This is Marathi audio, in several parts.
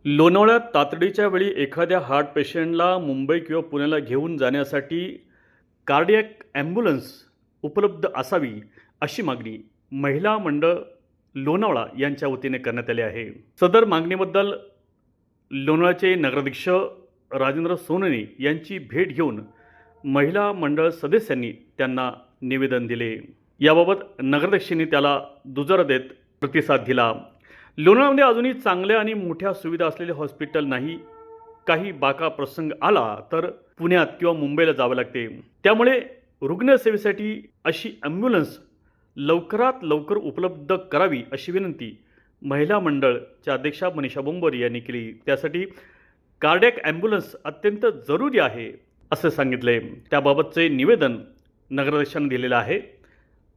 लोणावळ्यात तातडीच्या वेळी एखाद्या हार्ट पेशंटला मुंबई किंवा पुण्याला घेऊन जाण्यासाठी कार्डियक ॲम्ब्युलन्स उपलब्ध असावी अशी मागणी महिला मंडळ लोणावळा यांच्या वतीने करण्यात आली आहे। सदर मागणीबद्दल लोणावळ्याचे नगराध्यक्ष राजेंद्र सोनवणे यांची भेट घेऊन महिला मंडळ सदस्यांनी त्यांना निवेदन दिले। याबाबत नगराध्यक्षांनी त्याला दुजोरा देत प्रतिसाद दिला। लोणावळ्यामध्ये अजूनही चांगल्या आणि मोठ्या सुविधा असलेले हॉस्पिटल नाही। काही बाका प्रसंग आला तर पुण्यात किंवा मुंबईला जावे लागते। त्यामुळे रुग्णसेवेसाठी अशी ॲम्ब्युलन्स लवकरात लवकर उपलब्ध करावी अशी विनंती महिला मंडळच्या अध्यक्षा मनीषा बोंबोरी यांनी केली। त्यासाठी कार्डियक ॲम्ब्युलन्स अत्यंत जरुरी आहे असे सांगितले। त्याबाबतचे निवेदन नगराध्यक्षांनी दिलेले आहे।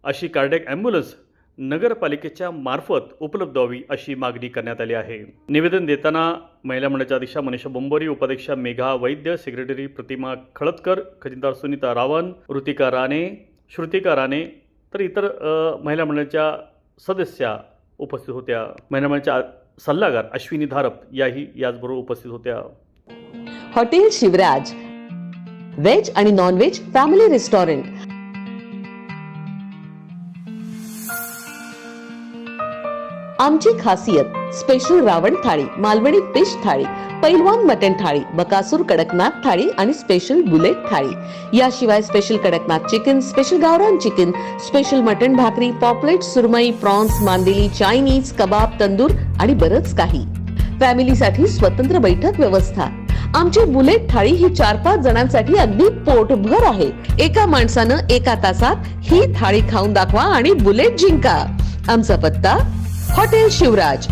अशी कार्डियक ॲम्ब्युलन्स नगरपालिकेच्या मार्फत उपलब्ध व्हावी अशी मागणी करण्यात आली आहे। निवेदन देताना महिला मंडळाच्या अध्यक्षा मनीषा बोंबोरी, उपाध्यक्षा मेघा वैद्य, सेक्रेटरी प्रतिमा खळदकर, खजिनदार सुनीता रावण, ऋतिका राणे, श्रुतिका राणे तर इतर महिला मंडळाच्या सदस्या उपस्थित होत्या। महिला मंडळाच्या सल्लागार अश्विनी धारप याही याचबरोबर उपस्थित होत्या। हॉटेल शिवराज वेज आणि नॉन वेज फॅमिली रेस्टॉरंट, आमची खासियत स्पेशल रावण थाळी, मालवणी फिश थाळी, पैलवान मटन थाळी, बकासूर कडकनाथ थाळी आणि स्पेशल बुलेट थाळी। याशिवाय स्पेशल कडकनाथ चिकन, स्पेशल गावरान चिकन, स्पेशल मटन भाकरी, पॉपलेट, सुरमई, प्रॉन्स, मांदेली, चायनीज, कबाब, तंदूर आणि बरंच काही। फॅमिलीसाठी स्वतंत्र बैठक व्यवस्था। आमची बुलेट थाळी ही 4-5 जणांसाठी अगदी पोटभर आहे। एका माणसानं एका तासात ही थाळी खाऊन दाखवा आणि बुलेट जिंका। आमचा पत्ता हॉटेल शिवराज,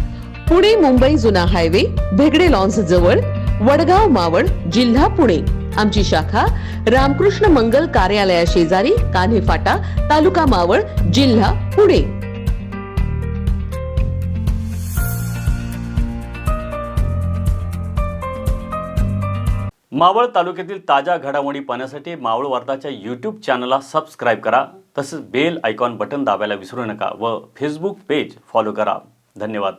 पुणे मुंबई जुना हायवे, भेगडे लॉन्स जवळ, वडगाव मावळ, जिल्हा पुणे। आमची शाखा रामकृष्ण मंगल कार्यालया शेजारी, कान्हे फाटा, तालुका मावळ, जिल्हा पुणे। मावळ तालुक्यातील ताज्या घडामोडी पाहण्यासाठी मावळ वार्ताच्या यूट्यूब चॅनलला सबस्क्राईब करा। तसेच बेल आयकॉन बटन दाबायला विसरू नका व फेसबुक पेज फॉलो करा। धन्यवाद।